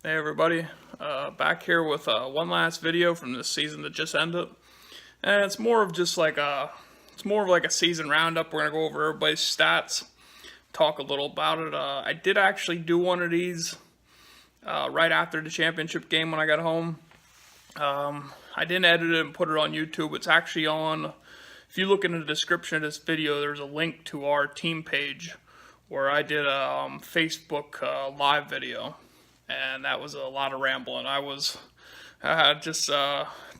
Hey everybody, back here with one last video from this season that just ended, and it's more of like a season roundup. We're gonna go over everybody's stats, talk a little about it. I did actually do one of these right after the championship game when I got home. I didn't edit it and put it on YouTube. It's actually on. If you look in the description of this video, there's a link to our team page where I did a Facebook live video. And that was a lot of rambling. I just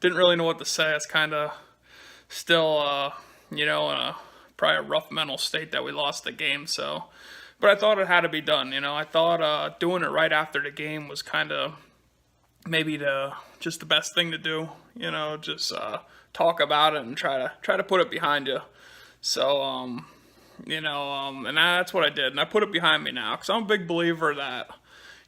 didn't really know what to say. It's kind of still, in probably a rough mental state that we lost the game. So, but I thought it had to be done. I thought doing it right after the game was kind of maybe just the best thing to do. Just talk about it and try to put it behind you. So, and that's what I did. And I put it behind me now because I'm a big believer that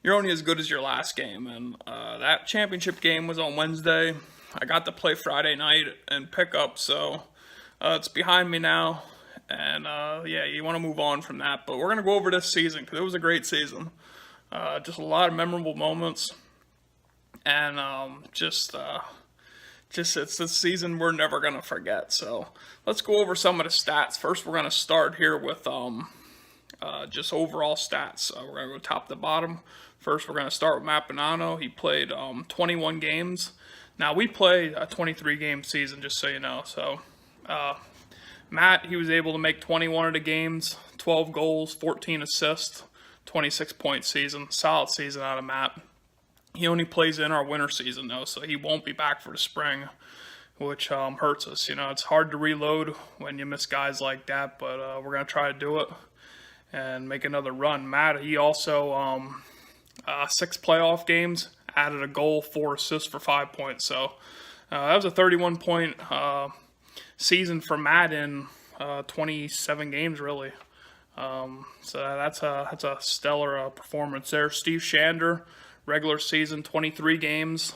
you're only as good as your last game, and that championship game was on Wednesday. I got to play Friday night and pick up, so it's behind me now, and you want to move on from that, but we're going to go over this season, because it was a great season. Just a lot of memorable moments, and it's this season we're never going to forget. So let's go over some of the stats. First, we're going to start here with just overall stats. We're going to go top to bottom. First, we're going to start with Matt Bonanno. He played 21 games. Now, we play a 23-game season, just so you know. So, Matt, he was able to make 21 of the games, 12 goals, 14 assists, 26-point season. Solid season out of Matt. He only plays in our winter season, though, so he won't be back for the spring, which hurts us. It's hard to reload when you miss guys like that, but we're going to try to do it and make another run. Matt, he also 6 playoff games, added a goal, 4 assists for 5 points. So that was a 31-point season for Matt in 27 games, really. So that's a stellar performance there. Steve Shandur, regular season, 23 games.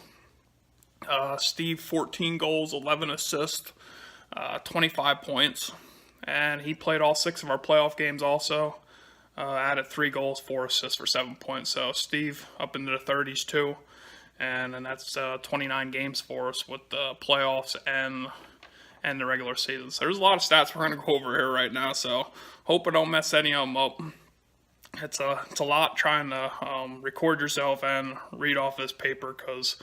Steve, 14 goals, 11 assists, 25 points. And he played all 6 of our playoff games also. Added 3 goals, 4 assists for 7 points. So Steve up into the 30s too. And that's 29 games for us with the playoffs and the regular season. So there's a lot of stats we're going to go over here right now. So hope I don't mess any of them up. It's a lot trying to record yourself and read off this paper, because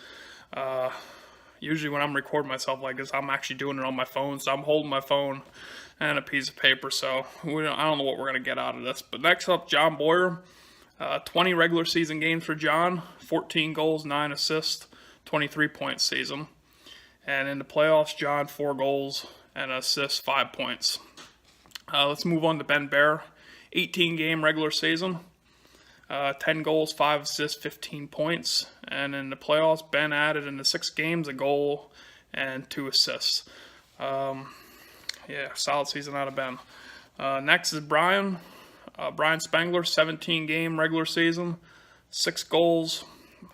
usually when I'm recording myself like this, I'm actually doing it on my phone. So I'm holding my phone and a piece of paper, so I don't know what we're going to get out of this. But next up, John Bauer, 20 regular season games for John, 14 goals, 9 assists, 23-point season. And in the playoffs, John, 4 goals and assists, 5 points. Let's move on to Baer, 18-game regular season, 10 goals, 5 assists, 15 points. And in the playoffs, Ben added in the 6 games a goal and 2 assists. Solid season out of Ben. Next is Bryan. Bryan Spangler, 17-game regular season, 6 goals,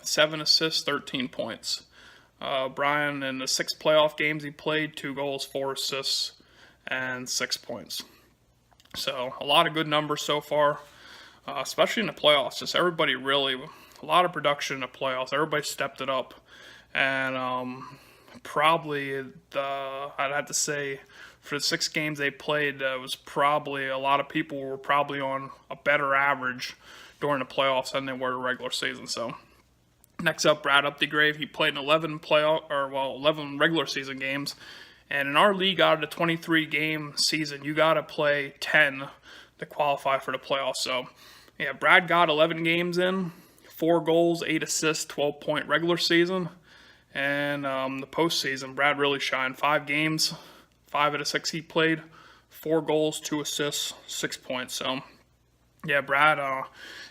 7 assists, 13 points. Bryan, in the 6 playoff games he played, 2 goals, 4 assists, and 6 points. So a lot of good numbers so far, especially in the playoffs. Just everybody really, a lot of production in the playoffs. Everybody stepped it up. And probably I'd have to say, for the 6 games they played, was probably a lot of people were probably on a better average during the playoffs than they were the regular season. So next up, Brad Updegrave. He played in 11 regular season games, and in our league, out of the 23-game season, you got to play 10 to qualify for the playoffs. So yeah, Brad got 11 games in, 4 goals, 8 assists, 12-point regular season. And the postseason, Brad really shined. 5 games, 5 out of 6 he played, 4 goals, 2 assists, 6 points. So, yeah, Brad,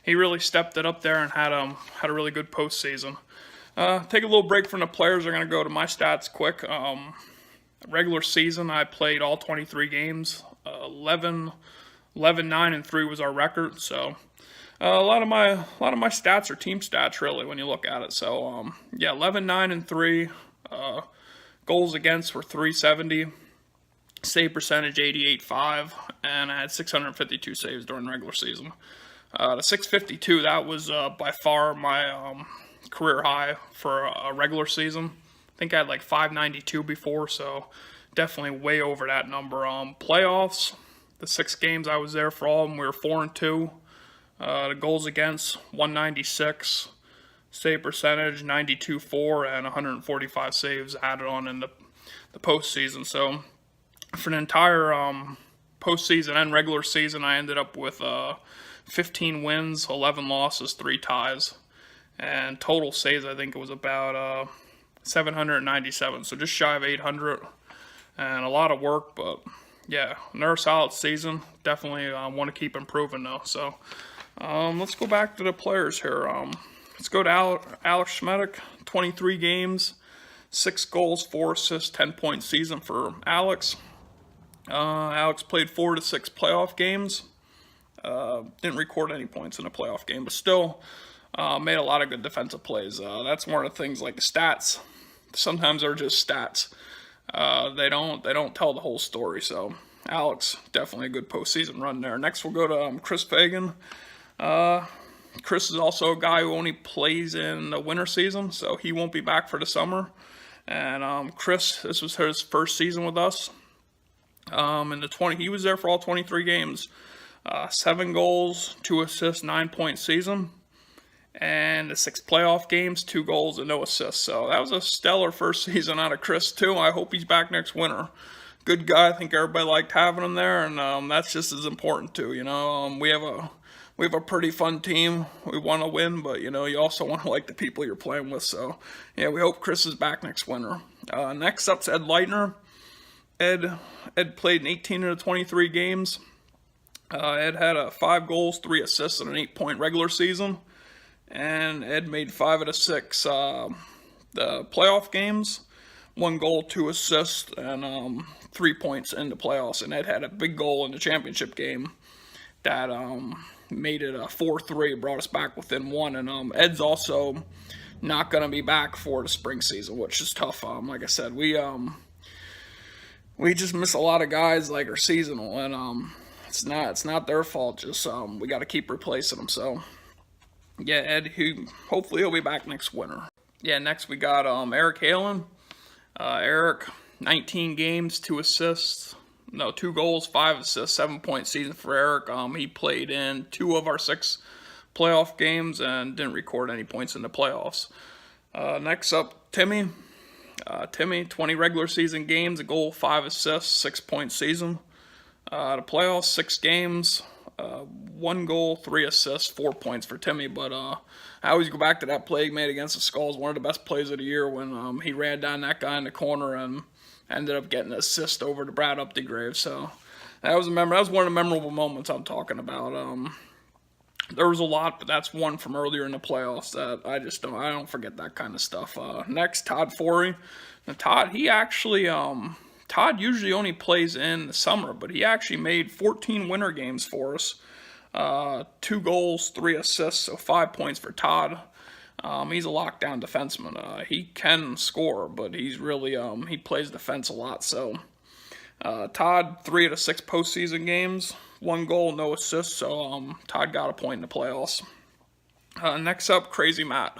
he really stepped it up there and had a really good postseason. Take a little break from the players. I'm going to go to my stats quick. Regular season, I played all 23 games. 11, 9, and 3 was our record. So, a lot of my stats are team stats, really, when you look at it. So, 11, 9, and 3. Goals against were 370. Save percentage 88.5, and I had 652 saves during the regular season. The 652, that was by far my career high for a regular season. I think I had like 592 before, so definitely way over that number. Playoffs, the 6 games I was there for all of them, we were 4-2. The goals against, 196. Save percentage, 92.4, and 145 saves added on in the postseason. So for the entire postseason and regular season, I ended up with 15 wins, 11 losses, 3 ties. And total saves, I think it was about 797, so just shy of 800. And a lot of work, but yeah, another solid season. Definitely want to keep improving though. So let's go back to the players here. Let's go to Alex Schmedik, 23 games, 6 goals, 4 assists, 10-point season for Alex. Alex played 4 to 6 playoff games. Didn't record any points in a playoff game, but still made a lot of good defensive plays. That's one of the things, like the stats. Sometimes they're just stats. They don't tell the whole story. So Alex, definitely a good postseason run there. Next we'll go to Chris Pagan. Chris is also a guy who only plays in the winter season, so he won't be back for the summer. And Chris, this was his first season with us. He was there for all 23 games. 7 goals, 2 assists, 9-point season. And the 6 playoff games, 2 goals and no assists. So that was a stellar first season out of Chris too. I hope he's back next winter. Good guy. I think everybody liked having him there, and that's just as important too. You know, we have a pretty fun team. We want to win, but you know, you also want to like the people you're playing with. So yeah, we hope Chris is back next winter. Next up's Ed Leitner. Ed played in 18 of the 23 games. Ed had 5 goals, 3 assists, and an 8-point regular season. And Ed made 5 of the 6 the playoff games. 1 goal, 2 assists, and 3 points in the playoffs. And Ed had a big goal in the championship game that made it a 4-3, brought us back within 1. And Ed's also not going to be back for the spring season, which is tough. Like I said, we just miss a lot of guys like are seasonal, and it's not their fault. Just we got to keep replacing them. So yeah, Ed, hopefully he'll be back next winter. Yeah, next we got Eric Halen. Eric, 19 games, 2 assists. No, 2 goals, 5 assists, 7-point season for Eric. He played in 2 of our 6 playoff games and didn't record any points in the playoffs. Next up, Timmy. Timmy, 20 regular season games, a goal, 5 assists, 6-point season. The playoffs, 6 games, 1 goal, 3 assists, 4 points for Timmy. But I always go back to that play he made against the Skulls, one of the best plays of the year, when he ran down that guy in the corner and ended up getting an assist over to Brad Updegrave. So that was one of the memorable moments I'm talking about. There was a lot, but that's one from earlier in the playoffs that I don't forget that kind of stuff. Next, Todd Forey. Now, Todd usually only plays in the summer, but he actually made 14 winter games for us. 2 goals, 3 assists, so 5 points for Todd. He's a lockdown defenseman. He can score, but he's really he plays defense a lot. So Todd, 3 of the 6 postseason games, 1 goal, no assists. So Todd got a point in the playoffs. Next up, Crazy Matt.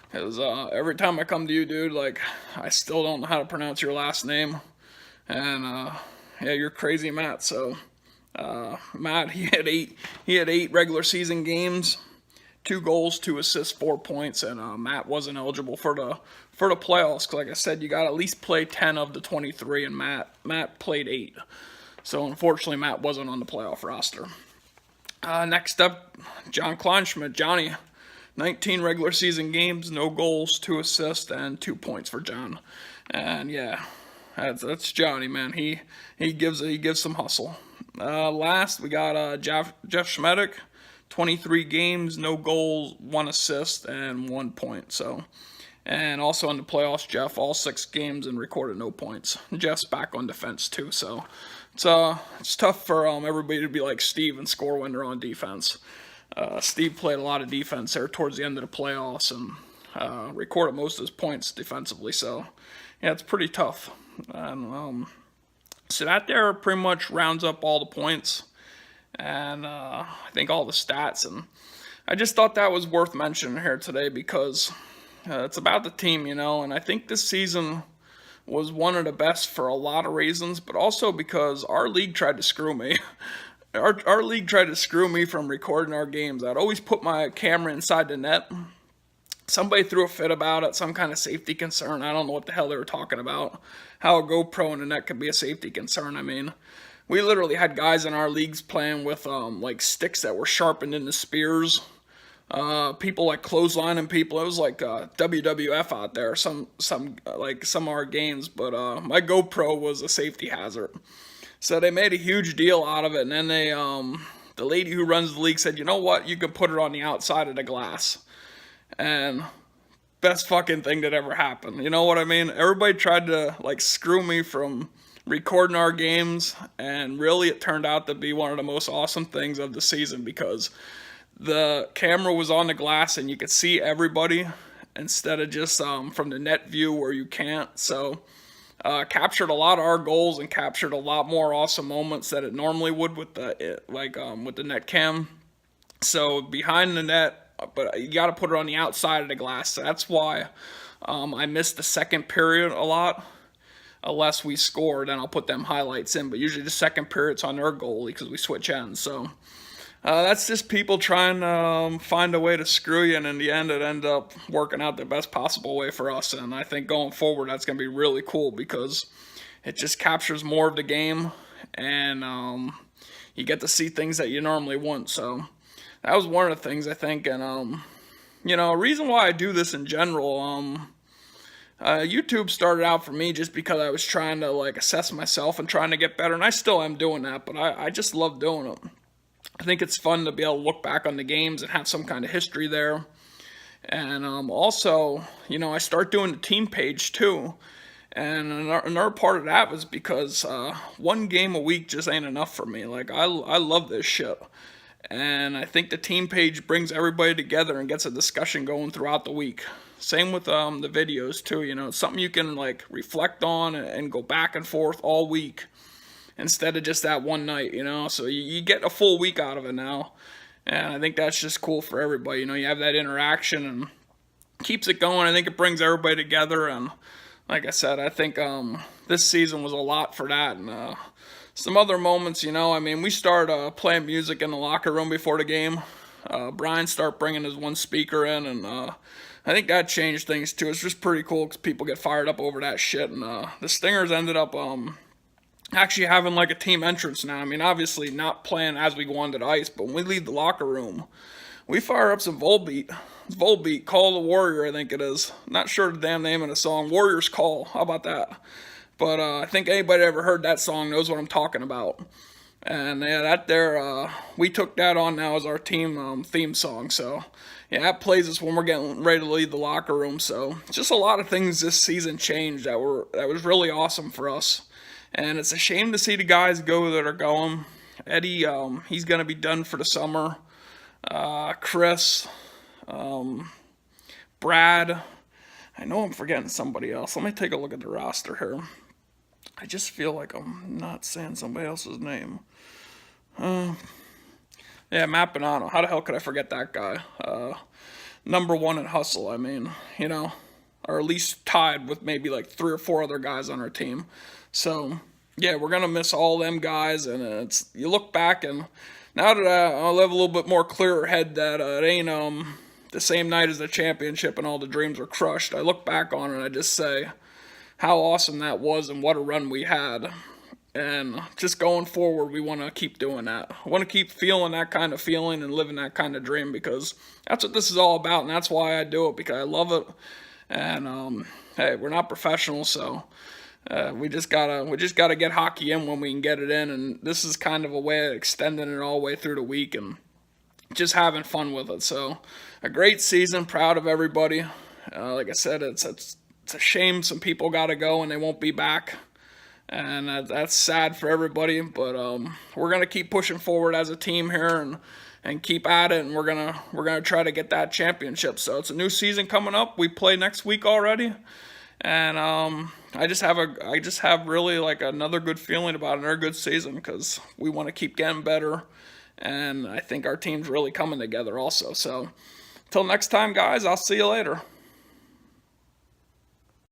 Because every time I come to you, dude, like, I still don't know how to pronounce your last name. And yeah, you're Crazy Matt. So Matt, he had 8 regular season games. 2 goals, 2 assists, 4 points, and Matt wasn't eligible for the playoffs. Cause like I said, you got to at least play 10 of the 23, and Matt played 8. So unfortunately, Matt wasn't on the playoff roster. Next up, John Kleinschmidt. Johnny, 19 regular season games, no goals, 2 assists, and 2 points for John. And yeah, that's Johnny, man. He gives some hustle. Last, we got Jeff Schmedik. 23 games, no goals, 1 assist, and 1 point. So, and also in the playoffs, Jeff, all 6 games and recorded no points. Jeff's back on defense too, so it's tough for everybody to be like Steve and score when they're on defense. Steve played a lot of defense there towards the end of the playoffs and recorded most of his points defensively. So, yeah, it's pretty tough. And so that there pretty much rounds up all the points. and I think all the stats. And I just thought that was worth mentioning here today because it's about the team, and I think this season was one of the best for a lot of reasons, but also because our league tried to screw me. Our league tried to screw me from recording our games. I'd always put my camera inside the net. Somebody threw a fit about it, some kind of safety concern. I don't know what the hell they were talking about. How a GoPro in the net could be a safety concern. I mean, we literally had guys in our leagues playing with like sticks that were sharpened into spears. People like clotheslining people. It was like WWF out there. Some of our games, but my GoPro was a safety hazard. So they made a huge deal out of it, and then the lady who runs the league said, you know what, you can put it on the outside of the glass. And best fucking thing that ever happened. You know what I mean? Everybody tried to like screw me from recording our games, and really it turned out to be one of the most awesome things of the season because the camera was on the glass and you could see everybody instead of just from the net view where you can't. So captured a lot of our goals and captured a lot more awesome moments that it normally would with the net cam. So behind the net, but you got to put it on the outside of the glass. So that's why I missed the second period a lot. Unless we score, then I'll put them highlights in. But usually the second period's on their goalie because we switch ends. So that's just people trying to find a way to screw you, and in the end it ended up working out the best possible way for us. And I think going forward that's going to be really cool because it just captures more of the game, and you get to see things that you normally wouldn't. So that was one of the things I think. And a reason why I do this in general, YouTube started out for me just because I was trying to like assess myself and trying to get better, and I still am doing that, but I just love doing it. I think it's fun to be able to look back on the games and have some kind of history there. And also, I start doing the team page too. And another part of that was because one game a week just ain't enough for me. Like, I love this shit. And I think the team page brings everybody together and gets a discussion going throughout the week. Same with the videos too, it's something you can like reflect on and go back and forth all week instead of just that one night, so you get a full week out of it now, and I think that's just cool for everybody. You have that interaction and keeps it going. I think it brings everybody together, and like I said, I think this season was a lot for that. And some other moments, we started playing music in the locker room before the game. Bryan started bringing his one speaker in, and I think that changed things too. It's just pretty cool because people get fired up over that shit. And the Stingers ended up actually having like a team entrance now. Obviously not playing as we go onto the ice, but when we leave the locker room, we fire up some Volbeat, Call the Warrior, I think it is. Not sure the damn name of the song. Warrior's Call. How about that? But I think anybody that ever heard that song knows what I'm talking about. And yeah, we took that on now as our team theme song. So yeah, that plays us when we're getting ready to leave the locker room. So just a lot of things this season changed that was really awesome for us. And it's a shame to see the guys go that are going. Eddie, he's going to be done for the summer. Chris, Brad. I know I'm forgetting somebody else. Let me take a look at the roster here. I just feel like I'm not saying somebody else's name. Yeah, Matt Bonanno. How the hell could I forget that guy? Number one in hustle, or at least tied with maybe like 3 or 4 other guys on our team. So, yeah, we're going to miss all them guys, and you look back, and now that I'll have a little bit more clearer head that it ain't the same night as the championship and all the dreams were crushed, I look back on it and I just say how awesome that was and what a run we had. And just going forward, we want to keep doing that. I want to keep feeling that kind of feeling and living that kind of dream because that's what this is all about, and that's why I do it, because I love it. And, hey, we're not professionals, so we just gotta get hockey in when we can get it in, and this is kind of a way of extending it all the way through the week and just having fun with it. So a great season, proud of everybody. Like I said, it's a shame some people gotta go and they won't be back, and that's sad for everybody. But we're gonna keep pushing forward as a team here and keep at it, and we're gonna try to get that championship. So it's a new season coming up. We play next week already. And I just have really like another good feeling about another good season because we want to keep getting better And I think our team's really coming together also. So, until next time, guys, I'll see you later.